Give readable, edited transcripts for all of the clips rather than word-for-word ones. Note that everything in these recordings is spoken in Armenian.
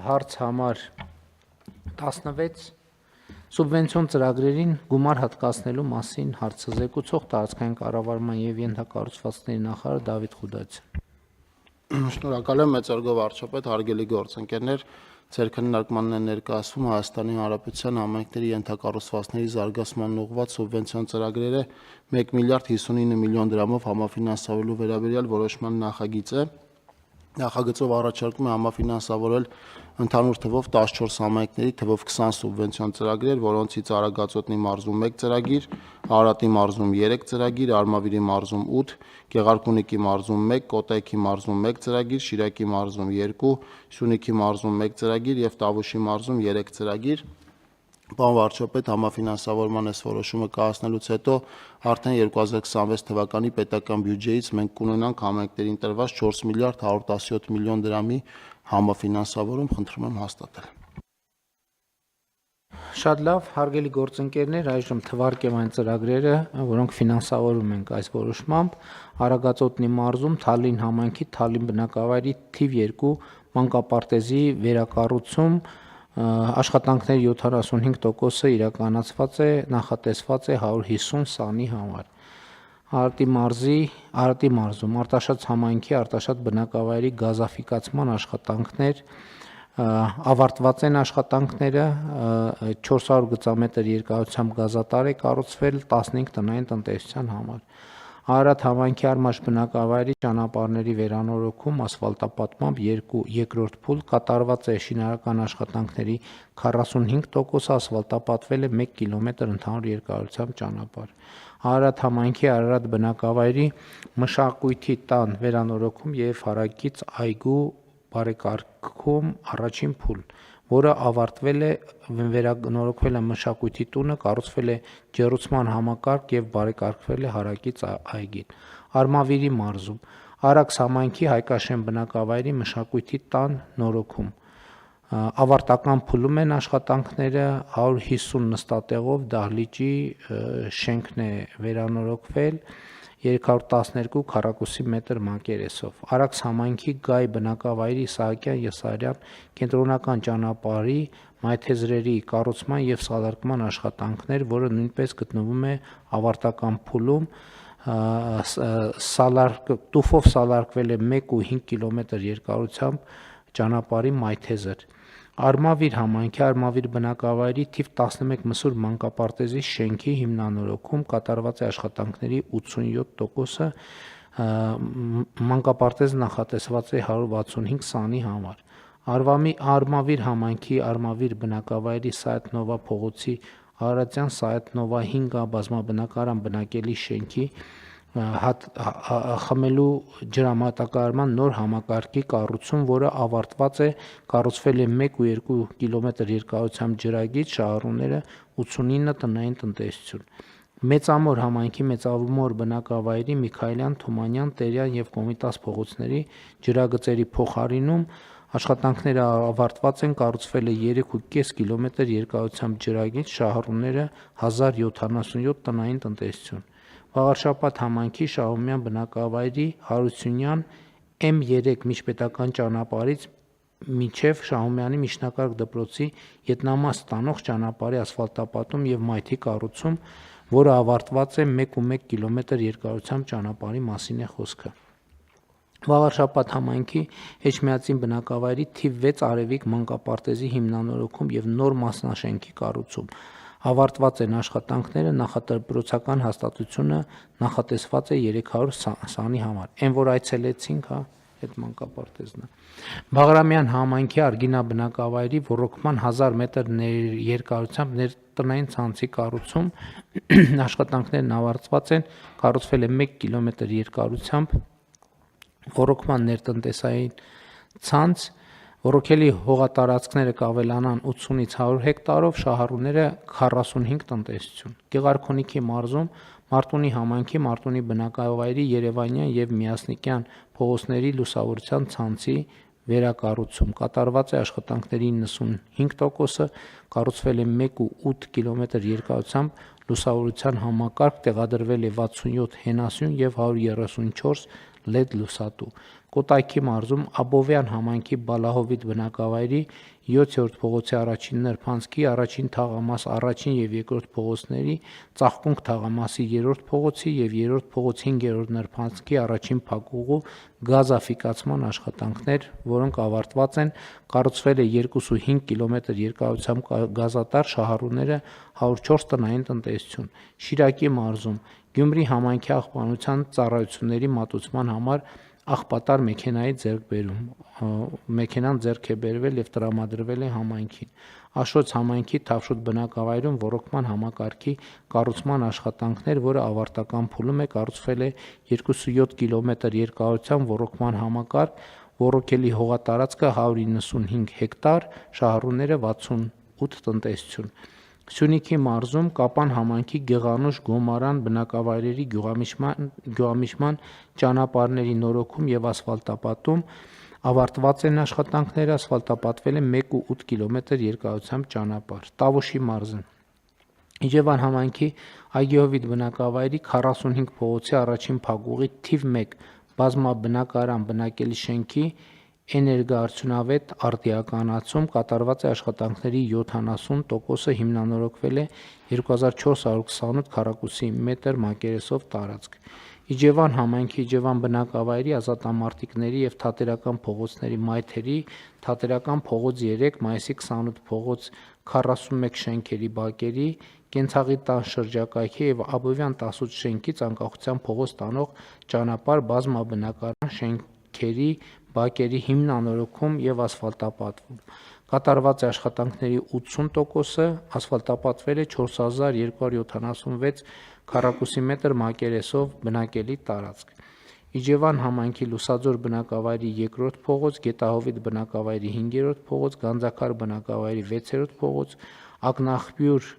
հարց համար 16 սուբվենցիոն ծրագրերին գումար հատկացնելու մասին հարցը զեկուցող տարածքային կառավարման եւ ենթակառուցվածքների նախարար Դավիթ Խուդացյան։ Շնորհակալ եմ, մեծարգո վարչապետ, հարգելի գործընկերներ, ձեր քննարկմանն է ներկայացվում Հայաստանի Հանրապետության համայնքների ենթակառուցվածքների զարգացման ուղղված սուբվենցիոն ծրագրերը 1 միլիարդ 59 միլիոն դրամով համաֆինանսավորելու վերաբերյալ որոշման նախագիծը։ Նախագծով առաջարկում է համաֆինանսավորել ընդհանուր թվով 14 համայնքների թվով 20 սուբվենցիոն ծրագրեր, որոնցից Արագածոտնի մարզում 1 ծրագիր, Արարատի մարզում 3 ծրագիր, Արմավիրի մարզում 8, Գեղարքունիքի մարզում 1, Կոտայքի մարզում 1 ծրագիր, Շիրակի մարզում 2, Սյունիքի մարզում 1 ծրագիր եւ Տավուշի մարզում 3 ծրագիր։ Պարոն վարչապետ, համաֆինանսավորման այս որոշումը կայացնելուց հետո արդեն 2026 թվականի պետական բյուջեից մենք կունենանք համայնքներին տրված 4 միլիարդ 117 միլիոն դրամի համաֆինանսավորում, խնդրում եմ հաստատել։ Շատ լավ, հարգելի գործընկերներ, այժմ թվարկեմ այն ծրագրերը, որոնք ֆինանսավորում ենք այս որոշմամբ։ Արագածոտնի մարզում Թալին համայնքի Թալին բնակավայրի թիվ 2 մանկապարտեզի վերակառուցում աշխատանքների 75%-ը իրականացված է, նախատեսված է 150 սանի համար։ Արարատի մարզում Արտաշատ համայնքի Արտաշատ բնակավայրի գազաֆիկացման աշխատանքներ ավարտված են աշխատանքները, 400 գծամետր երկարությամբ գազատար է կառուցվել 15 տնային տնտեսության համար։ Արարատ համայնքի Արմաշ բնակավայրի ճանապարհների վերանորոգում ասֆալտապատմամբ երկրորդ փուլ կատարված է շինարարական աշխատանքների 45%, ասֆալտապատվել է 1 կիլոմետր ընդհանուր երկարությամբ ճանապարհ։ Արարատ համայնքի Արարատ բնակավայրի մշակույթի տան վերանորոգում եւ հարակից այգու բարեկարգում առաջին փուլ, որը ավարտվել է, վերանորոգվել է մշակույթի տունը, կառուցվել է ջեռուցման համակարգ եւ բարեկարգվել է հարակից այգին։ Արմավիրի մարզում Արաքս համայնքի Հայկաշեն բնակավայրի մշակույթի տան նորոգում ավարտական փուլում են աշխատանքները, 150 նստատեղով դահլիճի շենքն է վերանորոգվել 312 քառակուսի մետր մակերեսով։ Արաքս համայնքի Գայ բնակավայրի Իսահակյան Եսարյան կենտրոնական ճանապարհի մայթեզրերի կառուցման եւ սալարկման աշխատանքներ, որը նույնպես գտնվում է ավարտական փուլում, տուֆով սալարկվել է 1.5 կիլոմետր երկարությամբ ճանապարհի մայթեզր։ Արմավիր համայնքի Արմավիր բնակավայրի թիվ 11 մսուր մանկապարտեզի շենքի հիմնանորոգում կատարված է աշխատանքների 87%-ը, մանկապարտեզը նախատեսված է 165 սանի համար։ Արմավիր համայնքի Արմավիր բնակավայրի Սայաթ Նովա փողոցի Արարատյան Սայաթ Նովա 5 բազմաբնակարան բնակելի շենքի խմելու ջրամատակարարման նոր համակարգի կառուցում, որը ավարտված է, կառուցվել է 1.2 կիլոմետր երկարությամբ ջրագիծ, շահառուները 89 տնային տնտեսություն։ Մեծամոր համայնքի Մեծամոր բնակավայրի Միքայելյան, Թումանյան, Տերյան եւ Կոմիտաս փողոցների ջրագծերի փոխարինում աշխատանքները ավարտված են, կառուցվել է 3.5 կիլոմետր երկարությամբ ջրագիծ, շահառուները 1077 տնային տնտեսություն։ Վաղարշապատ համայնքի Շահումյան բնակավայրի Հարությունյան M3 միջպետական ճանապարհից մինչև Շահումյանի միջնակարգ դպրոցի ետնամաս ստանող ճանապարհի ասֆալտապատում եւ մայթի կառուցում, որը ավարտված է 1.1 կիլոմետր երկարությամբ ճանապարհի մասին է խոսքը։ Վաղարշապատ համայնքի Էջմիածին բնակավայրի թիվ 6 Արևիկ մանկապարտեզի հիմնանորոգում եւ նոր մասնաշենքի կառուցում ավարտված են աշխատանքները, նախադպրոցական հաստատությունը նախատեսված է 300 սանի համար։ Այն որ այցելեցինք, այդ մանկապարտեզն է։ Բաղրամյան համայնքի Արգինա բնակավայրի ոռոգման 1000 մետր երկարությամբ ներտնային ցանցի կառուցում աշխատանքներն ավարտված են, կառուցվել է 1 կիլոմետր երկարությամբ ոռոգման ներտնտեսային ցանց, ոռոգելի հողատարածքները կավելանան 80-ից 100 հեկտարով, շահառուները 45 տնտեսություն։ Գեղարքունիքի մարզում Մարտունի համայնքի Մարտունի բնակավայրի Երևանյան եւ Միասնիկյան փողոցների լուսավորության ցանցի վերակառուցում կատարված է, աշխատանքների 95%-ը կառուցվել է 1.8 կիլոմետր երկարությամբ լուսավորության համակարգ, տեղադրվել է 67 հենասյուն եւ 134 LED լուսատու։ Կոտայքի մարզում Աբովյան համայնքի Բալահովիտ բնակավայրի 7-րդ փողոցի առաջին նրբանցքի առաջին թաղամաս առաջին եւ երկրորդ փողոցների, Ծաղկունք թաղամասի 3-րդ փողոցի եւ 3-րդ փողոցի 5-րդ նրբանցքի առաջին փակուղու գազաֆիկացման աշխատանքներ, որոնք ավարտված են, կառուցվել է 2.5 կիլոմետր երկարությամբ գազատար շահառուները 104 տնային տնտեսություն։ Շիրակի մարզում Գյումրի համայնքի աղբանության ծառայությունների մատուցման համար աղբատար մեքենայի ձեռքբերում, մեքենան ձեռք է բերվել եւ տրամադրվել է համայնքին։ Աշոց համայնքի Թավշոտ բնակավայրում ռոռոկման համակարգի կառուցման աշխատանքներ, որը ավարտական փուլում է, կառուցվել է 2.7 կիլոմետր երկարությամբ ռոռոկման համակարգ, ռոռոկելի հողատարածքը 195 հեկտար, շահառուները 68 տնտեսություն։ Սյունիքի մարզում Կապան համայնքի Գեղանուշ Գոմարան բնակավայրերի գյուղամիջման ճանապարհների նորոգում եւ ասֆալտապատում ավարտված են աշխատանքները, ասֆալտապատվել է 1.8 կիլոմետր երկարությամբ ճանապարհ։ Տավուշի մարզը Իջևան համայնքի Այգեհովիտ բնակավայրի 45 փողոցի առաջին փակուղի թիվ 1 բազմաբնակարան բնակելի շենքի էներգոարդյունավետ արդիականացում կատարված է աշխատանքների 70%-ը հիմնանորոգվել է 2428 քառակուսի մետր մակերեսով տարածք։ Իջևան համայնքի Իջևան բնակավայրի ազատամարտիկների եւ Թատերական փողոցների մայթերի Թատերական փողոց 3, Մայիսի 28 փողոց 41 շենքերի բակերի, Կենցաղի տան շրջակայքի եւ Աբովյան 18 շենքից անկախության փողոց տանող ճանապարհ բազմաբնակարան շենքերի բակերի հիմնանորոգում եւ ասֆալտապատվում։ Կատարված է աշխատանքների 80%-ը, ասֆալտապատվել է 4276 քառակուսի մետր մակերեսով բնակելի տարածք։ Իջևան համայնքի Լուսաձոր բնակավայրի 2-րդ փողոց, Գետահովիտ բնակավայրի 5-րդ փողոց, Գանձակար բնակավայրի 6-րդ փողոց, Ակնախբյուր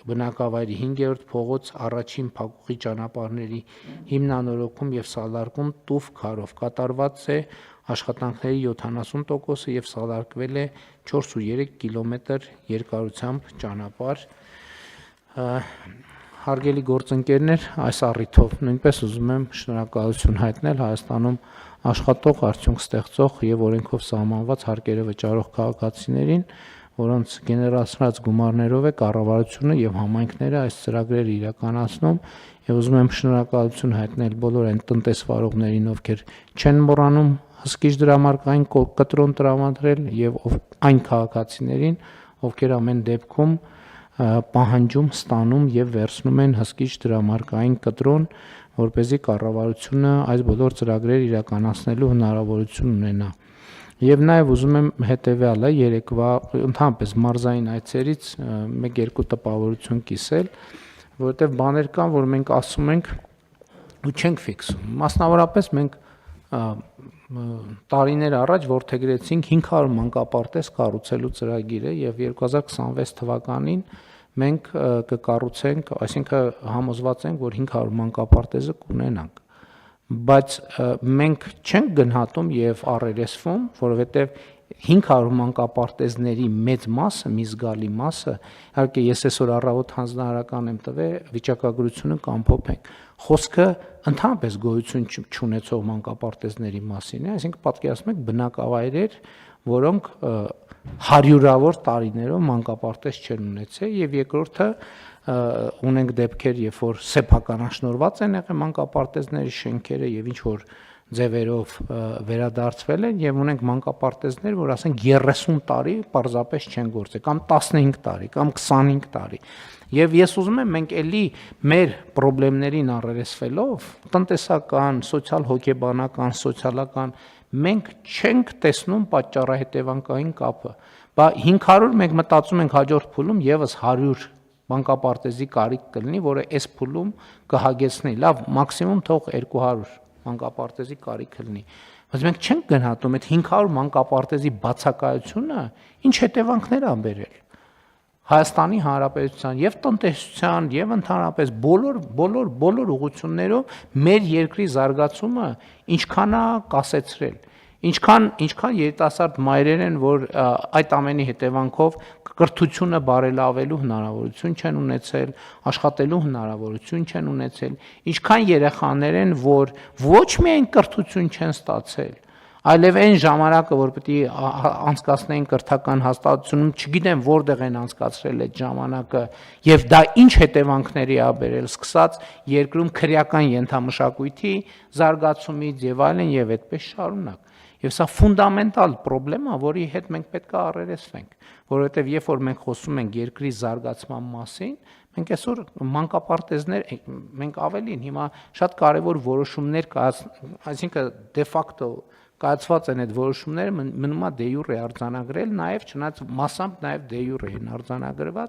բնակավայրի 5-րդ փողոց առաջին փակուղի ճանապարհների հիմնանորոգում եւ սալարկում տուֆ քարով կատարված է աշխատանքների 70%-ը եւ սալարկվել է 4.3 կիլոմետր երկարությամբ ճանապարհ։ Հարգելի գործընկերներ, այս առիթով նույնպես ուզում եմ շնորհակալություն հայտնել Հայաստանում աշխատող, արդյունք ստեղծող եւ օրենքով սահմանված հարկերը վճարող քաղաքացիներին, որոնց գեներացված գումարներով է կառավարությունը եւ համայնքները այս ծրագրերը իրականացնում եւ ուզում եմ շնորհակալություն հայտնել բոլոր այն տնտեսվարողներին, ովքեր չեն մոռանում հսկիչ դրամարկային կտրոն տրամադրել եւ այն քաղաքացիներին, ովքեր ամեն դեպքում պահանջում, ստանում եւ վերցնում են հսկիչ դրամարկային կտրոն, որպեսզի կառավարությունը այս բոլոր ծրագրերը իրականացնելու հնարավորություն ունենա։ Եվ նաև ուզում եմ հետևյալը երեկվա ընդհանրապես մարզային այցերից 1-2 տպավորություն կիսել, որովհետև բաներ կան, որ մենք ասում ենք ու չենք ֆիքսում։ Մասնավորապես մենք տարիներ առաջ որդեգրեցինք 500 մանկապարտեզ կառուցելու ծրագիրը եւ 2026 թվականին մենք կկառուցենք, այսինքն համոզված ենք, որ 500 մանկապարտեզը կունենանք, բայց մենք չենք գնահատում եւ առերեսվում, որովհետեւ 500 մանկապարտեզների մեծ մասը, մի զգալի մասը, իհարկե ես այսօր առավոտ հանձնարարական եմ տվել վիճակագրությունը կամփոփենք։ Խոսքը ընդհանրապես գոյություն չունեցող մանկապարտեզների մասին է, այսինքն պատկերացնում եք բնակավայրեր, որոնք հարյուրավոր տարիներով մանկապարտեզ չեն ունեցել եւ երկրորդը ունենք դեպքեր, երբ որ սեփականաշնորհված են եղել մանկապարտեզների շենքերը եւ ինչ որ ձևերով վերադարձվել են եւ ունենք մանկապարտեզներ, որ ասենք 30 տարի պարզապես չեն գործել, կամ 15 տարի, կամ 25 տարի։ Եվ ես ուզում եմ մենք էլի մեր խնդիրներին առերեսվելով, տնտեսական, սոցիալ-հոգեբանական, սոցիալական, մենք չենք տեսնում պատճառահետևանքային կապը։ Բա 500 մենք մտածում ենք հաջորդ փուլում եւս 100 մանկապարտեզի կարիք կլինի, որը այս փուլում կհագեցնի, լավ, մաքսիմում թող 200 մանկապարտեզի կարիքը լինի, բայց մենք չենք գնահատում այդ 500 մանկապարտեզի բացակայությունը ինչ հետևանքներ ա բերել Հայաստանի Հանրապետության եւ տնտեսության եւ ընդհանրապես բոլոր ուղղություններով մեր երկրի զարգացումը ինչքան է կասեցրել Ինչքան երիտասարդ մայրեր են, որ այդ ամենի հետևանքով կրթությունը բարելավելու հնարավորություն չեն ունեցել, աշխատելու հնարավորություն չեն ունեցել, ինչքան երեխաներ են, որ ոչ միայն կրթություն չեն ստացել, այլև այն ժամանակը, որ պետք է անցկացնեն կրթական հաստատությունում, չգիտեմ որտեղ են անցկացրել այդ ժամանակը, եւ դա ինչ հետևանքների ա բերել, սկսած երկրում քրեական ենթամշակույթի զարգացումից եւ այլն եւ այդպես շարունակ։ Եվ սա ֆունդամենտալ խնդրեմ է, որի հետ մենք պետք է առերեսվենք, որովհետև երբ որ մենք խոսում ենք երկրի զարգացման մասին, մենք այսօր մանկապարտեզներ, մենք ավելին հիմա շատ կարևոր որոշումներ այսինքն դե ֆակտո կայացված են այդ որոշումները մնում է դե յուրե արձանագրել, նաև չնայած մասամբ նաև դե յուրե են արձանագրված,